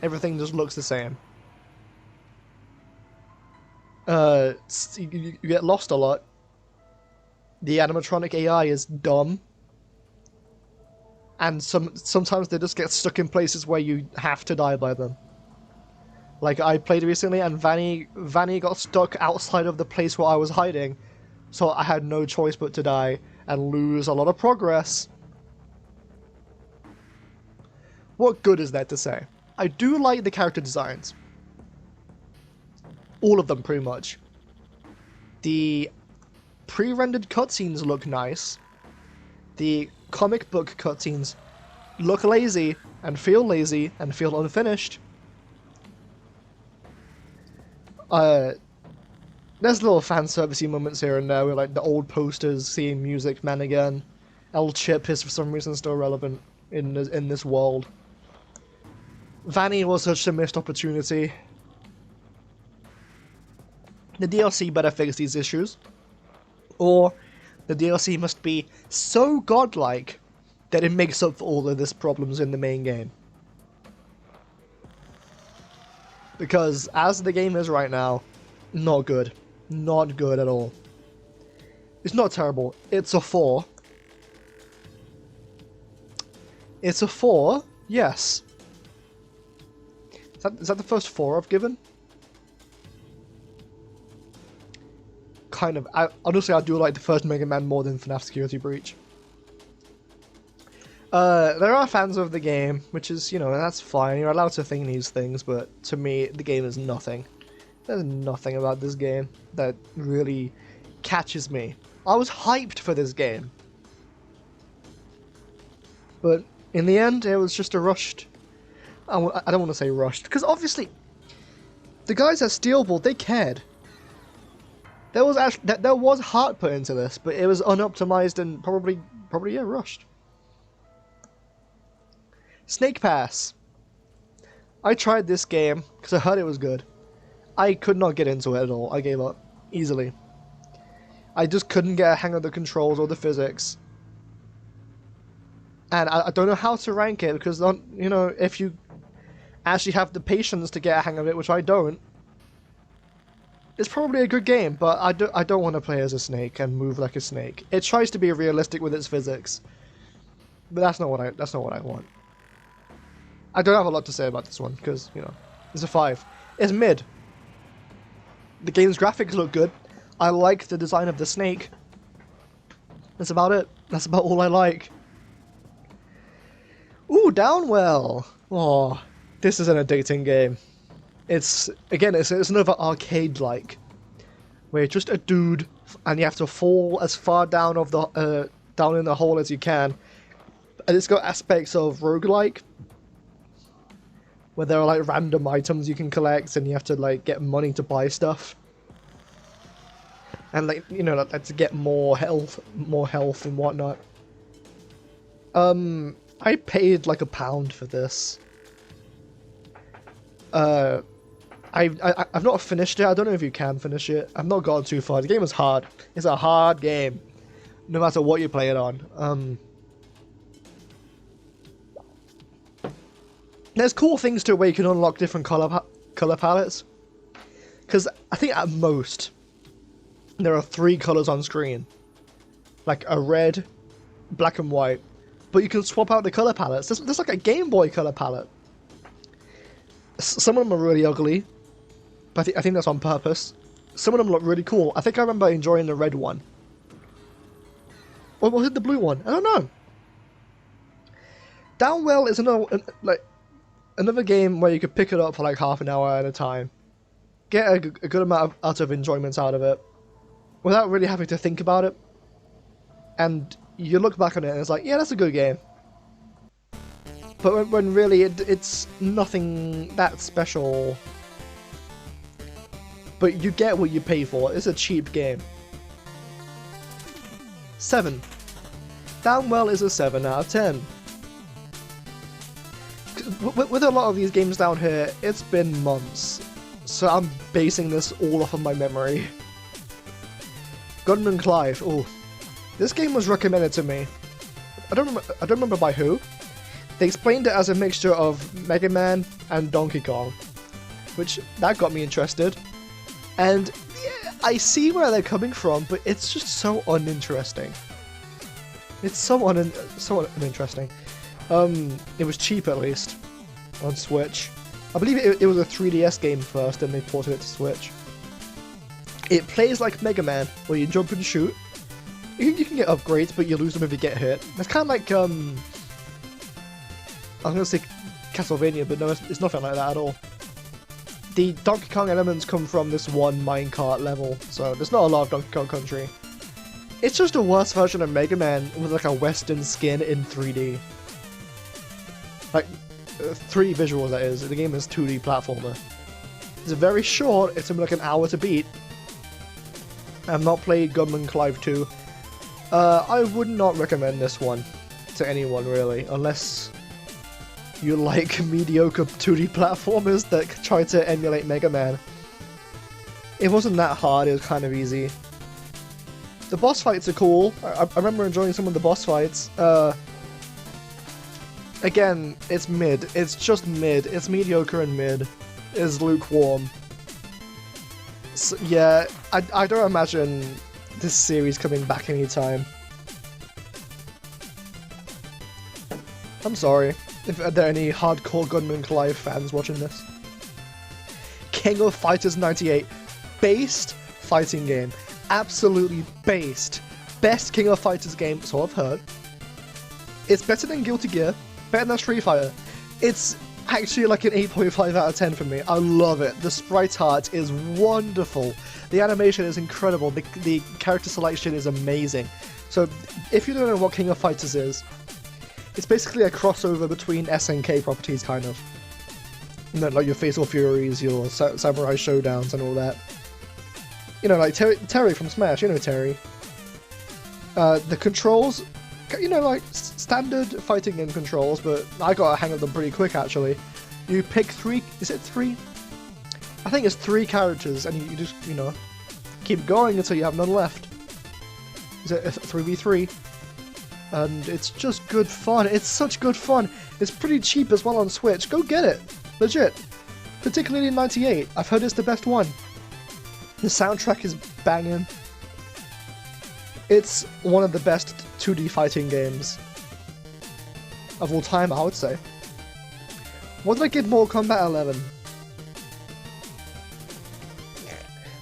Everything just looks the same. You get lost a lot. The animatronic AI is dumb. And sometimes they just get stuck in places where you have to die by them. Like, I played recently and Vanny got stuck outside of the place where I was hiding, so I had no choice but to die and lose a lot of progress. What good is there to say? I do like the character designs. All of them, pretty much. The pre-rendered cutscenes look nice. The comic book cutscenes look lazy and feel unfinished. There's little fan servicey moments here and there with like the old posters, seeing Music Man again. El Chip is for some reason still relevant in this world. Vanny was such a missed opportunity. The DLC better fix these issues, or the DLC must be so godlike that it makes up for all of these problems in the main game. Because as the game is right now, not good. Not good at all. It's not terrible. It's a 4. It's a 4? Yes. Is that the first 4 I've given? Kind of. Honestly, I do like the first Mega Man more than FNAF Security Breach. There are fans of the game, which is, you know, that's fine. You're allowed to think these things, but to me, the game is nothing. There's nothing about this game that really catches me I was hyped for this game. But in the end, it was just a rushed... I don't want to say rushed, because obviously, the guys at Steelball, they cared. There was heart put into this, but it was unoptimized and probably yeah, rushed. Snake Pass. I tried this game because I heard it was good. I could not get into it at all. I gave up easily. I just couldn't get a hang of the controls or the physics. And I don't know how to rank it because, you know, if you actually have the patience to get a hang of it, which I don't, it's probably a good game, but I don't want to play as a snake and move like a snake. It tries to be realistic with its physics, but that's not what I want. I don't have a lot to say about this one because, you know, it's a 5. It's mid. The game's graphics look good. I like the design of the snake. That's about it. That's about all I like. Ooh, Downwell. Oh, this isn't a dating game. It's another arcade-like, where you're just a dude and you have to fall as far down down in the hole as you can. And it's got aspects of roguelike, where there are like random items you can collect and you have to like get money to buy stuff. And like, you know, like to get more health and whatnot. I paid like £1 for this. I've not finished it. I don't know if you can finish it. I've not gone too far. The game is hard. It's a hard game, no matter what you play it on. There's cool things to it where you can unlock different color palettes. Because I think at most there are 3 colors on screen, like a red, black, and white. But you can swap out the color palettes. There's like a Game Boy color palette. Some of them are really ugly, but I think that's on purpose. Some of them look really cool. I think I remember enjoying the red one. Or was it the blue one? I don't know. Downwell is another game where you could pick it up for like half an hour at a time. Get a good amount of enjoyment out of it, without really having to think about it. And you look back on it and it's like, yeah, that's a good game. But when really it's nothing that special. But you get what you pay for. It's a cheap game. 7. Downwell is a 7 out of 10. With a lot of these games down here, it's been months. So I'm basing this all off of my memory. Gunman Clive. Oh, this game was recommended to me. I don't remember by who. They explained it as a mixture of Mega Man and Donkey Kong, which that got me interested. And yeah, I see where they're coming from, but it's just so uninteresting. It's so uninteresting. It was cheap at least on Switch. I believe it was a 3DS game first, and they ported it to Switch. It plays like Mega Man, where you jump and shoot. You can get upgrades, but you lose them if you get hit. It's kind of like I was going to say Castlevania, but no, it's nothing like that at all. The Donkey Kong elements come from this one minecart level, so there's not a lot of Donkey Kong Country. It's just a worse version of Mega Man with like a western skin in 3D. Like, 3D visuals that is. The game is 2D platformer. It's very short, it's like an hour to beat. I've not played Gunman Clive 2. I would not recommend this one to anyone really, unless you like mediocre 2D platformers that try to emulate Mega Man. It wasn't that hard, it was kind of easy. The boss fights are cool. I remember enjoying some of the boss fights. Again, it's mid. It's just mid. It's mediocre and mid. It's lukewarm. So, yeah, I don't imagine this series coming back anytime. I'm sorry if are there any hardcore Gunman Clive fans watching this. King of Fighters 98. Based fighting game. Absolutely based. Best King of Fighters game, so I've heard. It's better than Guilty Gear. Better than Street Fighter. It's actually like an 8.5 out of 10 for me. I love it. The sprite art is wonderful. The animation is incredible. The character selection is amazing. So if you don't know what King of Fighters is, it's basically a crossover between SNK properties, kind of. You know, like your Fatal Furies, your Samurai Showdowns, and all that. You know, like Terry from Smash. You know Terry. The controls, you know, like standard fighting game controls, but I got a hang of them pretty quick, actually. You pick 3, is it 3? I think it's 3 characters, and you just, you know, keep going until you have none left. Is it a 3v3? And it's just good fun. It's such good fun. It's pretty cheap as well on Switch. Go get it. Legit. Particularly in '98. I've heard it's the best one. The soundtrack is banging. It's one of the best 2D fighting games of all time, I would say. What did I give Mortal Kombat 11?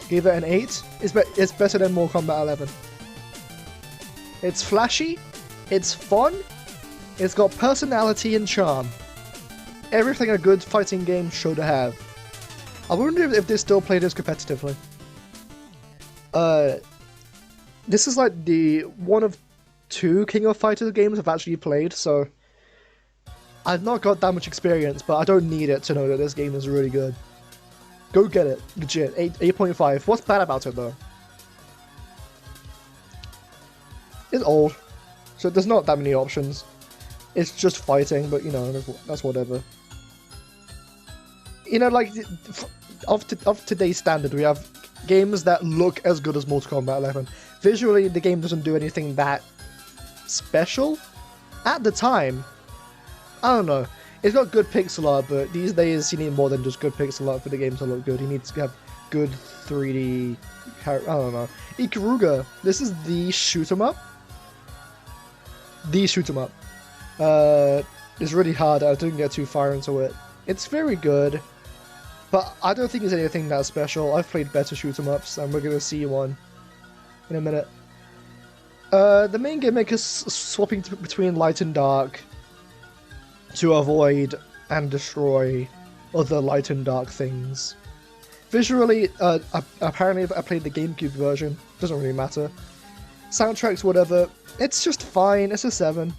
Gave it an 8. It's better than Mortal Kombat 11. It's flashy, it's fun, it's got personality and charm. Everything a good fighting game should have. I wonder if they still play this competitively. This is like the one of 2 King of Fighters games I've actually played, so I've not got that much experience, but I don't need it to know that this game is really good. Go get it, legit. 8.5. What's bad about it though? It's old, so there's not that many options. It's just fighting, but you know, that's whatever. You know, like, of today's standard, we have games that look as good as Mortal Kombat 11. Visually, the game doesn't do anything that special. At the time, I don't know. It's got good pixel art, but these days you need more than just good pixel art for the game to look good. You need to have good 3D... I don't know. Ikaruga. This is the shoot 'em up. The shoot 'em up. It's really hard. I didn't get too far into it. It's very good, but I don't think it's anything that special. I've played better shoot 'em ups, and we're gonna see one in a minute. The main gimmick is swapping between light and dark to avoid and destroy other light and dark things. Visually, apparently I played the GameCube version. Doesn't really matter. Soundtracks, whatever. It's just fine. It's a 7.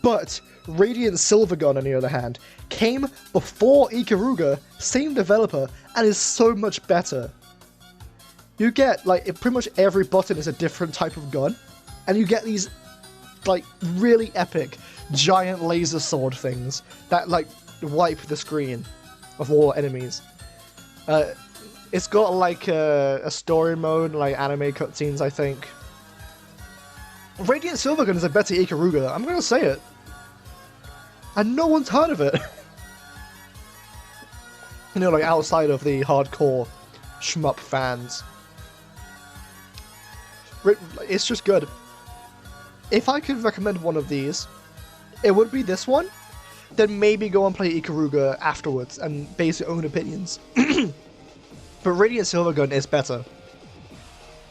But Radiant Silvergun, on the other hand, came before Ikaruga, same developer, and is so much better. You get, like, pretty much every button is a different type of gun, and you get these, like, really epic giant laser sword things that, like, wipe the screen of all enemies. It's got, like, a story mode, like anime cutscenes, I think. Radiant Silvergun is a better Ikaruga, I'm gonna say it. And no one's heard of it. You know, like, outside of the hardcore shmup fans. It's just good. If I could recommend one of these, it would be this one. Then maybe go and play Ikaruga afterwards and base your own opinions. But Radiant Silvergun is better.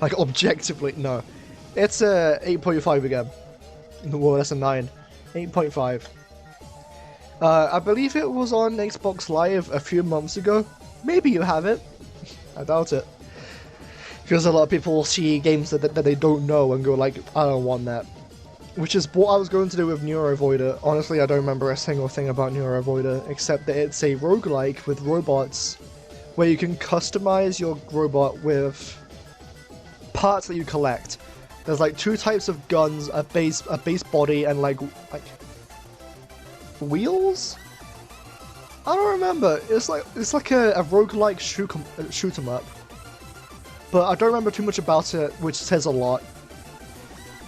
Like, objectively, no. It's a 8.5 again. Well, that's a 9. 8.5. I believe it was on Xbox Live a few months ago. Maybe you have it. I doubt it. Because a lot of people see games that they don't know and go like, I don't want that. Which is what I was going to do with Neurovoider. Honestly, I don't remember a single thing about Neurovoider, except that it's a roguelike with robots, where you can customize your robot with parts that you collect. There's like 2 types of guns, a base body, and like wheels? I don't remember. It's like a roguelike shoot 'em up. But I don't remember too much about it, which says a lot.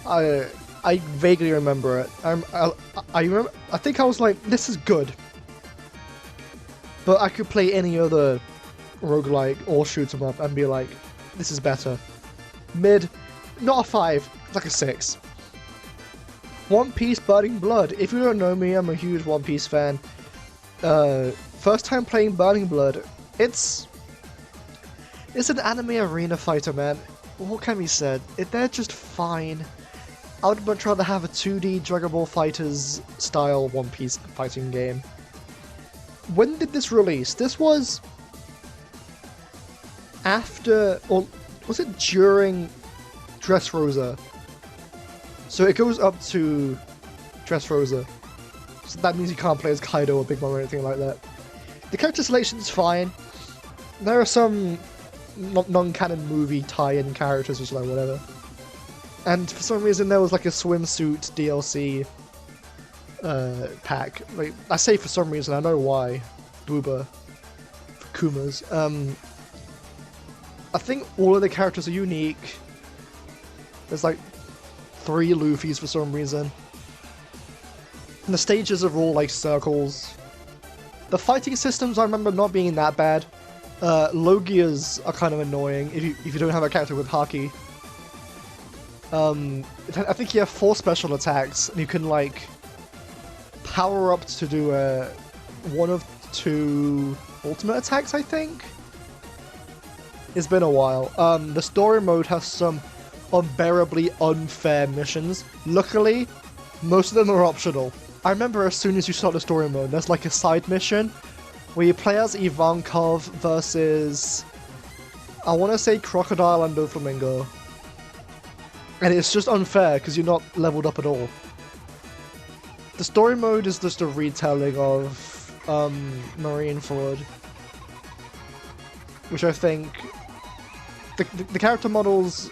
I vaguely remember it. I think I was like, this is good. But I could play any other roguelike or shoot 'em up and be like, this is better. Mid, not a 5, like a 6. One Piece Burning Blood. If you don't know me, I'm a huge One Piece fan. First time playing Burning Blood. It's an anime arena fighter, man. What can be said? They're just fine. I would much rather have a 2D Dragon Ball FighterZ style One Piece fighting game. When did this release? This was after, or was it during Dressrosa? So it goes up to Dressrosa. So that means you can't play as Kaido or Big Mom or anything like that. The character selection is fine. There are some non-canon movie tie-in characters, which is like whatever. And for some reason there was like a swimsuit DLC pack. Like, I say for some reason, I know why. Booba. For Kumas. I think all of the characters are unique. There's like 3 Luffys for some reason. And the stages are all like circles. The fighting systems I remember not being that bad. Logias are kind of annoying if you don't have a character with Haki. I think you have 4 special attacks, and you can like power up to do 1 of 2 ultimate attacks, I think? It's been a while. The story mode has some unbearably unfair missions. Luckily, most of them are optional. I remember as soon as you start the story mode, there's like a side mission where you play as Ivankov versus, I want to say Crocodile and Doflamingo. And it's just unfair because you're not leveled up at all. The story mode is just a retelling of Marineford, which I think the character models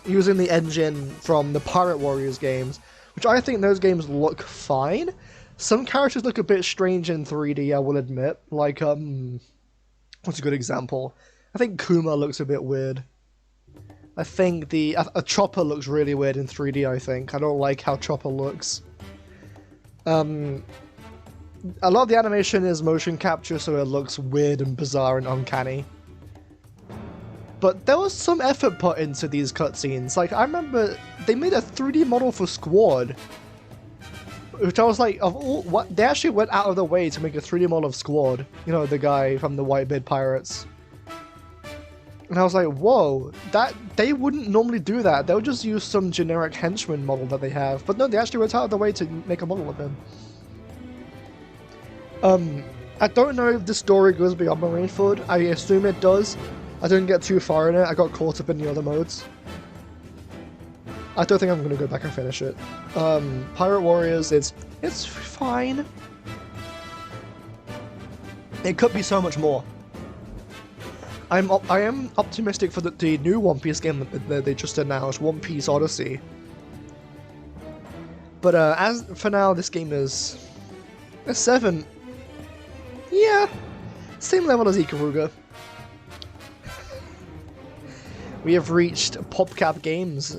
using the engine from the Pirate Warriors games, which I think those games look fine. Some characters look a bit strange in 3D, I will admit. Like, what's a good example? I think Kuma looks a bit weird. I think a Chopper looks really weird in 3D, I think. I don't like how Chopper looks. A lot of the animation is motion capture, so it looks weird and bizarre and uncanny. But there was some effort put into these cutscenes. Like, I remember they made a 3D model for Squad, which I was like, of all, what? They actually went out of their way to make a 3D model of Squad. You know, the guy from the Whitebeard Pirates. And I was like, whoa, they wouldn't normally do that. They'll just use some generic henchman model that they have. But no, they actually went out of their way to make a model of him. I don't know if the story goes beyond Marineford. I assume it does. I didn't get too far in it. I got caught up in the other modes. I don't think I'm going to go back and finish it. Pirate Warriors, it's fine. It could be so much more. I am optimistic for the new One Piece game that they just announced, One Piece Odyssey. But as for now, this game is a 7. Yeah, same level as Ikaruga. We have reached PopCap Games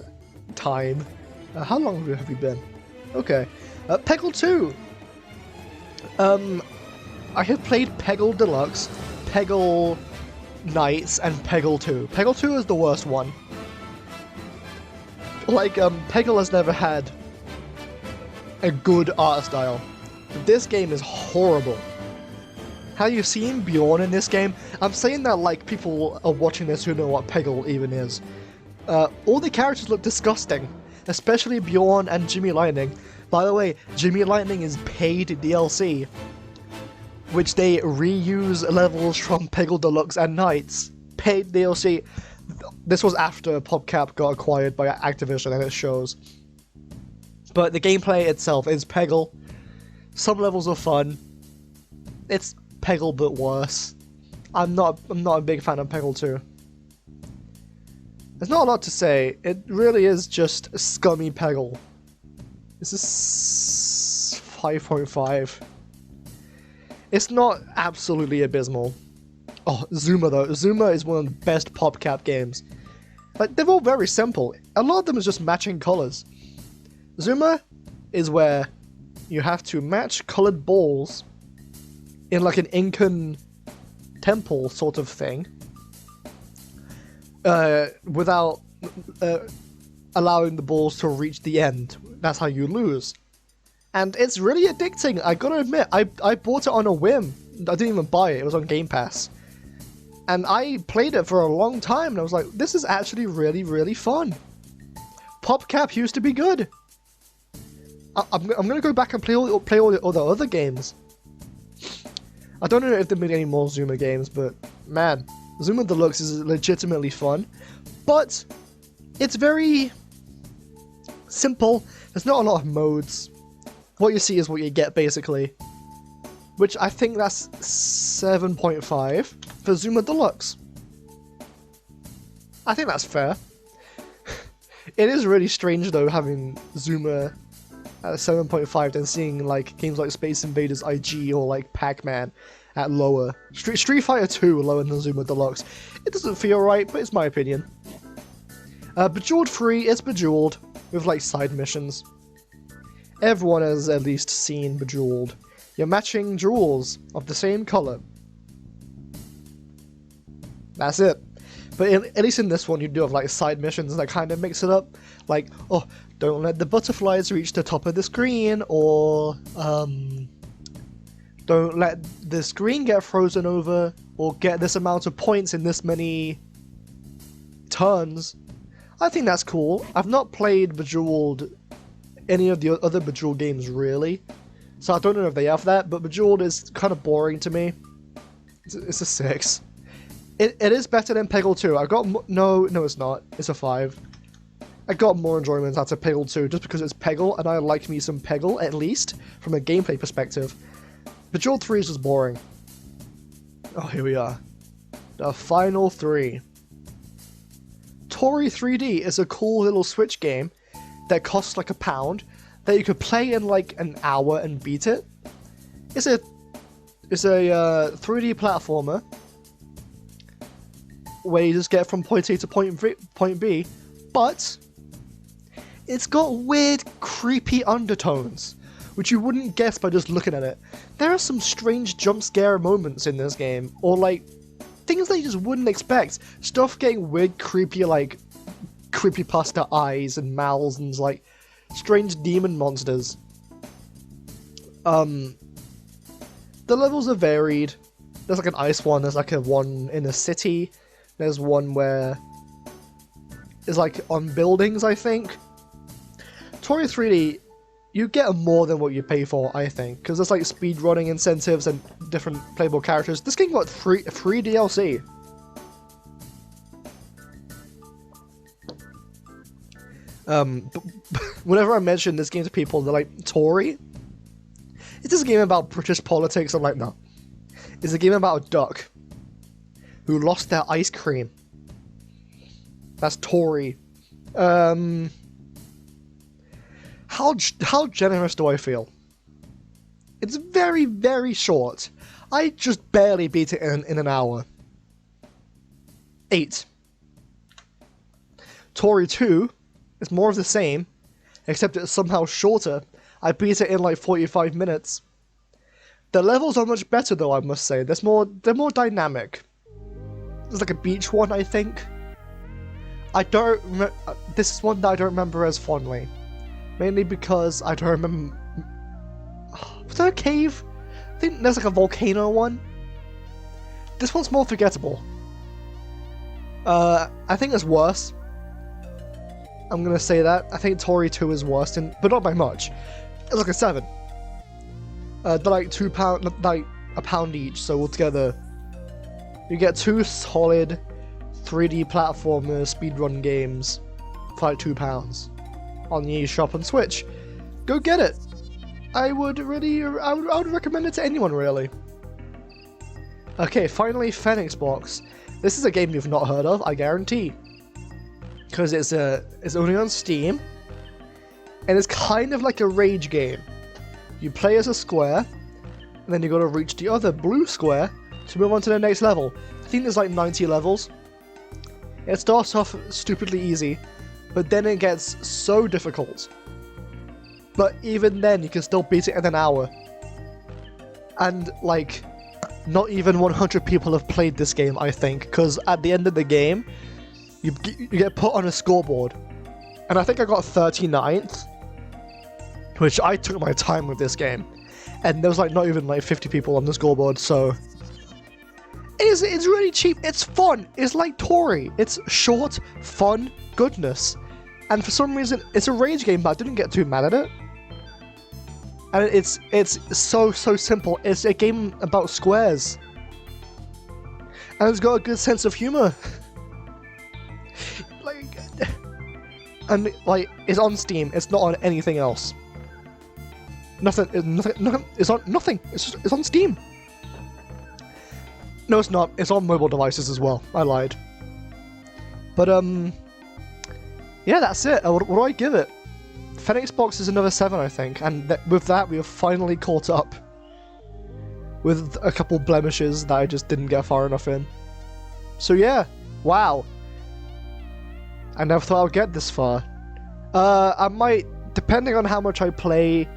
time. How long have we been? Okay. Peggle 2! I have played Peggle Deluxe, Peggle Knights, and Peggle 2. Peggle 2 is the worst one. Like, Peggle has never had a good art style. This game is horrible. Have you seen Bjorn in this game? I'm saying that like people are watching this who know what Peggle even is. All the characters look disgusting, especially Bjorn and Jimmy Lightning. By the way, Jimmy Lightning is paid DLC, which they reuse levels from Peggle Deluxe and Knights. Paid DLC. This was after PopCap got acquired by Activision, and it shows. But the gameplay itself is Peggle. Some levels are fun. It's Peggle but worse. I'm not a big fan of Peggle 2. There's not a lot to say. It really is just scummy Peggle. This is 5.5. It's not absolutely abysmal. Oh, Zuma though. Zuma is one of the best PopCap games. Like, they're all very simple. A lot of them is just matching colors. Zuma is where you have to match colored balls in like an Incan temple sort of thing, without allowing the balls to reach the end. That's how you lose. And it's really addicting, I gotta admit. I bought it on a whim. I didn't even buy it, it was on Game Pass. And I played it for a long time, and I was like, this is actually really, really fun. PopCap used to be good. I'm gonna go back and play all the other games. I don't know if they made any more Zuma games, but man, Zuma Deluxe is legitimately fun, but it's very simple. There's not a lot of modes. What you see is what you get, basically. Which I think that's 7.5 for Zuma Deluxe. I think that's fair. It is really strange, though, having Zuma at 7.5 than seeing like games like Space Invaders IG or like Pac-Man at lower. Street Fighter 2 lower than Zuma Deluxe. It doesn't feel right, but it's my opinion. Bejeweled 3 is Bejeweled with like side missions. Everyone has at least seen Bejeweled. You're matching jewels of the same color. That's it. But at least in this one, you do have like side missions that kind of mix it up. Like, oh, don't let the butterflies reach the top of the screen, or don't let the screen get frozen over, or get this amount of points in this many turns. I think that's cool. I've not played Bejeweled, any of the other Bejeweled games really, so I don't know if they have that, but Bejeweled is kind of boring to me. It's a 6. It is better than Peggle 2. I got no, it's not. It's a 5. I got more enjoyment out of Peggle 2 just because it's Peggle, and I like me some Peggle, at least, from a gameplay perspective. Bejeweled 3 is just boring. Oh, here we are. The final 3. Tori 3D is a cool little Switch game that costs like £1 that you could play in like an hour and beat it. It's a 3D platformer where you just get from point A to point B, but it's got weird, creepy undertones, which you wouldn't guess by just looking at it. There are some strange jump scare moments in this game, or like things that you just wouldn't expect. Stuff getting weird, creepy, like creepypasta eyes and mouths and like strange demon monsters. The levels are varied. There's like an ice one, there's like a one in a city, there's one where it's like on buildings, I think. Tori 3D, you get more than what you pay for, I think, because there's like speedrunning incentives and different playable characters. This game got free DLC. Whenever I mention this game to people, they're like, Tori? Is this a game about British politics? I'm like, no. It's a game about a duck who lost their ice cream. That's Tori. How generous do I feel? It's very, very short. I just barely beat it in an hour. 8. Tori 2 is more of the same, except it's somehow shorter. I beat it in like 45 minutes. The levels are much better though, I must say. They're more dynamic. There's like a beach one, I think. This is one that I don't remember as fondly. Mainly because I don't remember... Was there a cave? I think there's like a volcano one. This one's more forgettable. I think it's worse. I'm gonna say that. I think Tori 2 is worse, but not by much. It's like a 7. They're like £2, like £1 each, so altogether you get 2 solid 3D platformer speedrun games for like £2 on the eShop and Switch. Go get it. I would recommend it to anyone, really. Okay, finally, Phoenix Box. This is a game you've not heard of, I guarantee, because it's only on Steam, and it's kind of like a rage game. You play as a square, and then you got to reach the other blue square to move on to the next level. I think there's like 90 levels. It starts off stupidly easy, but then it gets so difficult. But even then, you can still beat it in an hour. And like, not even 100 people have played this game, I think, because at the end of the game, you get put on a scoreboard. And I think I got 39th, which I took my time with this game. And there was like not even like 50 people on the scoreboard, so... It's really cheap, it's fun, it's like Tori. It's short, fun, goodness. And for some reason, it's a rage game, but I didn't get too mad at it. And it's so simple. It's a game about squares. And it's got a good sense of humor. And like, it's on Steam. It's not on anything else. Nothing. It's on nothing. It's on Steam. No, it's not. It's on mobile devices as well. I lied. But yeah, that's it. What do I give it? Fenix Box is another 7, I think, and with that we have finally caught up. With a couple blemishes that I just didn't get far enough in. So yeah, wow. I never thought I would get this far. I might, depending on how much I play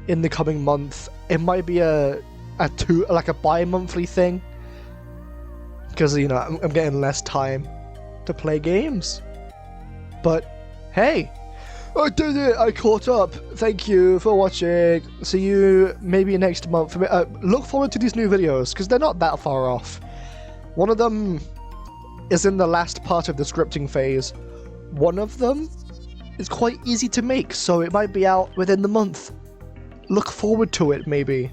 in the coming month, it might be a bi-monthly thing. Because, you know, I'm getting less time to play games. But, hey, I did it! I caught up! Thank you for watching. See you maybe next month. Look forward to these new videos, because they're not that far off. One of them is in the last part of the scripting phase. One of them is quite easy to make, so it might be out within the month. Look forward to it, maybe.